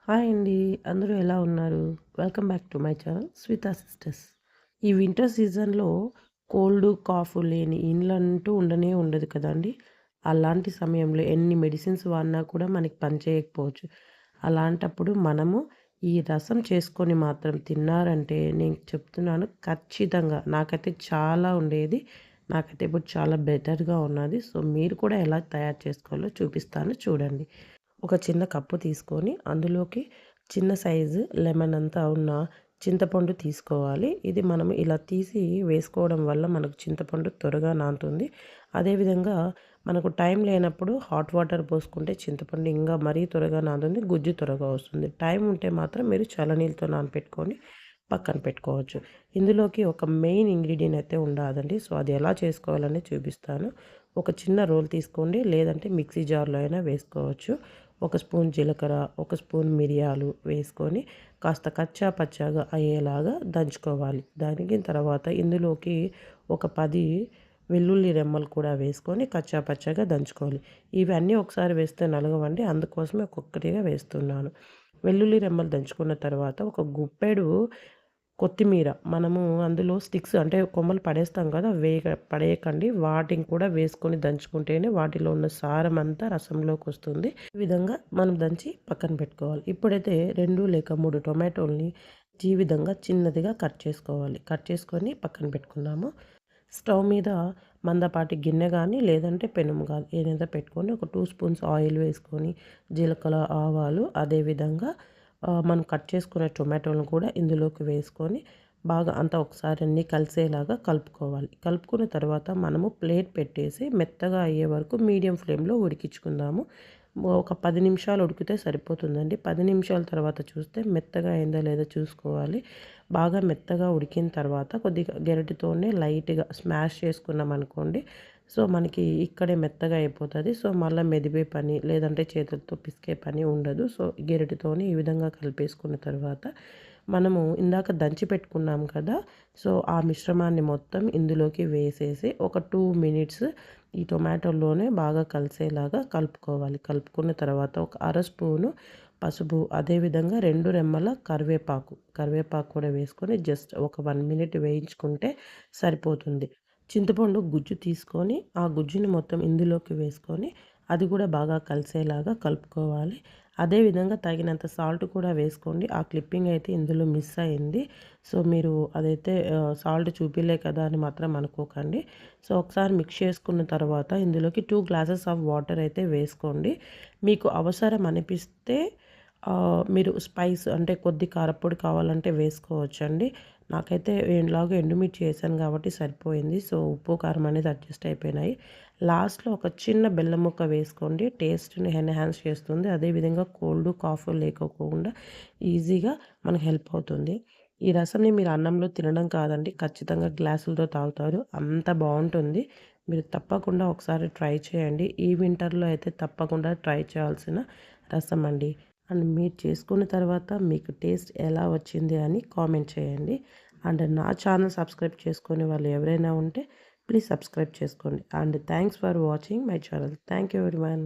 Hi అండి. అందరూ ఎలా ఉన్నారు? Welcome back to my channel Swita sisters. ఈ వింటర్ సీజన్‌లో కోల్డ్, కాఫ్ లేని ఇండ్లంటూ ఉండనే ఉండదు కదండీ! అలాంటి సమయంలో ఎన్ని మెడిసిన్స్ వాడినా కూడా మనకి పని చేయకపోవచ్చు. అలాంటప్పుడు మనము ఈ రసం చేసుకొని మాత్రం తిన్నారంటే నేను చెప్తున్నాను ఖచ్చితంగా నాకైతే చాలా ఉండేది. నాకైతే ఇప్పుడు చాలా బెటర్‌గా ఉన్నది. సో, మీరు కూడా ఎలా తయారు చేసుకోవాలో చూపిస్తాను చూడండి. ఒక చిన్న కప్పు తీసుకొని అందులోకి చిన్న సైజు లెమన్ అంతా ఉన్న చింతపండు తీసుకోవాలి. ఇది మనం ఇలా తీసి వేసుకోవడం వల్ల మనకు చింతపండు త్వరగా నానుతుంది. అదేవిధంగా మనకు టైం లేనప్పుడు హాట్ వాటర్ పోసుకుంటే చింతపండు ఇంకా మరీ త్వరగా నానుతుంది. గుజ్జు త్వరగా వస్తుంది. టైం ఉంటే మాత్రం మీరు చల్లనీళ్ళతో నానపెట్టుకొని పక్కన పెట్టుకోవచ్చు. ఇందులోకి ఒక మెయిన్ ఇంగ్రీడియంట్ అయితే ఉండాదండి. సో, అది ఎలా చేసుకోవాలని చూపిస్తాను. ఒక చిన్న రోల్ తీసుకోండి, లేదంటే మిక్సీ జార్‌లో అయినా వేసుకోవచ్చు. ఒక స్పూన్ జీలకర్ర, ఒక స్పూన్ మిరియాలు వేసుకొని కాస్త కచ్చా పచ్చాగా అయ్యేలాగా దంచుకోవాలి. దానికి తర్వాత ఇందులోకి ఒక 10 వెల్లుల్లి రెమ్మలు కూడా వేసుకొని కచ్చా పచ్చాగా దంచుకోవాలి. ఇవన్నీ ఒకసారి వేస్తే నలగవండి. అందుకోసమే ఒక్కొక్కటిగా వేస్తున్నాను. వెల్లుల్లి రెమ్మలు దంచుకున్న తర్వాత ఒక గుప్పెడు కొత్తిమీర మనము అందులో స్టిక్స్ అంటే కొమ్మలు పడేస్తాం కదా! పడేయకండి. వాటిని కూడా వేసుకొని దంచుకుంటేనే వాటిలో ఉన్న సారం అంతా రసంలోకొస్తుంది. ఈ విధంగా మనం దంచి పక్కన పెట్టుకోవాలి. ఇప్పుడైతే 2 లేక 3 టొమాటోల్ని ఈ విధంగా చిన్నదిగా కట్ చేసుకోవాలి. కట్ చేసుకొని పక్కన పెట్టుకున్నాము. స్టవ్ మీద మందపాటి గిన్నె గానీ, లేదంటే పెనుము గానీ ఏదైనా పెట్టుకొని ఒక 2 స్పూన్స్ ఆయిల్ వేసుకొని, జీలకర్ర, ఆవాలు అదేవిధంగా మనం కట్ చేసుకున్న టొమాటోలను కూడా ఇందులోకి వేసుకొని బాగా అంతా ఒకసారి అన్నీ కలిసేలాగా కలుపుకోవాలి. కలుపుకున్న తర్వాత మనము ప్లేట్ పెట్టేసి మెత్తగా అయ్యే వరకు మీడియం ఫ్లేమ్‌లో ఉడికించుకుందాము. ఒక 10 నిమిషాలు ఉడికితే సరిపోతుందండి. 10 నిమిషాల తర్వాత చూస్తే మెత్తగా అయిందో లేదో చూసుకోవాలి. బాగా మెత్తగా ఉడికిన తర్వాత కొద్దిగా గెరటితోనే లైట్‌గా స్మాష్ చేసుకున్నామనుకోండి. సో, మనకి ఇక్కడే మెత్తగా అయిపోతది. సో, మళ్ళా మెదిపే పని లేదంటే చేతులతో పిసికే పని ఉండదు. సో, గెరటితోని ఈ విధంగా కలిపేసుకున్న తర్వాత మనము ఇందాక దంచి పెట్టుకున్నాం కదా! సో, ఆ మిశ్రమాన్ని మొత్తం ఇందులోకి వేసేసి ఒక 2 మినిట్స్ ఈ టొమాటోలోనే బాగా కలిసేలాగా కలుపుకోవాలి. కలుపుకున్న తర్వాత ఒక అర స్పూను పసుపు, అదేవిధంగా 2 రెమ్మల కరివేపాకు కూడా వేసుకొని జస్ట్ ఒక 1 మినిట్ వేయించుకుంటే సరిపోతుంది. చింతపండు గుజ్జు తీసుకొని, ఆ గుజ్జుని మొత్తం ఇందులోకి వేసుకొని, అది కూడా బాగా కలిసేలాగా కలుపుకోవాలి. అదేవిధంగా తగినంత సాల్ట్ కూడా వేసుకోండి. ఆ క్లిప్పింగ్ అయితే ఇందులో మిస్ అయింది. సో, మీరు అదైతే సాల్ట్ చూపియలే కదా అని మాత్రం అనుకోకండి. సో, ఒకసారి మిక్స్ చేసుకున్న తర్వాత ఇందులోకి 2 గ్లాసెస్ ఆఫ్ వాటర్ అయితే వేసుకోండి. మీకు అవసరం అనిపిస్తే మీరు స్పైస్ అంటే కొద్ది కారప్పొడి కావాలంటే వేసుకోవచ్చండి. నాకైతే ఎలాగో ఎండుమిర్చి ఏసాను కాబట్టి సరిపోయింది. సో, ఉప్పు, కారం అనేది అడ్జస్ట్ అయిపోయినాయి. లాస్ట్‌లో ఒక చిన్న బెల్లం ముక్క వేసుకోండి. టేస్ట్‌ని ఎన్హాన్స్ చేస్తుంది. అదేవిధంగా కోల్డ్, కాఫ్ లేకోకుండా ఈజీగా మనకు హెల్ప్ అవుతుంది. ఈ రసంని మీరు అన్నంలో తినడం కాదండి, ఖచ్చితంగా గ్లాసులతో తాగుతారు. అంత బావుంటుంది. మీరు తప్పకుండా ఒకసారి ట్రై చేయండి. ఈ వింటర్‌లో అయితే తప్పకుండా ట్రై చేయాల్సిన రసం అండి. అండ్ మీరు చేసుకున్న తర్వాత మీకు టేస్ట్ ఎలా వచ్చింది అని కామెంట్ చేయండి. అండ్ నా ఛానల్ సబ్స్క్రైబ్ చేసుకునే వాళ్ళు ఎవరైనా ఉంటే ప్లీజ్ సబ్స్క్రైబ్ చేసుకోండి. And thanks for watching my channel. Thank you everyone.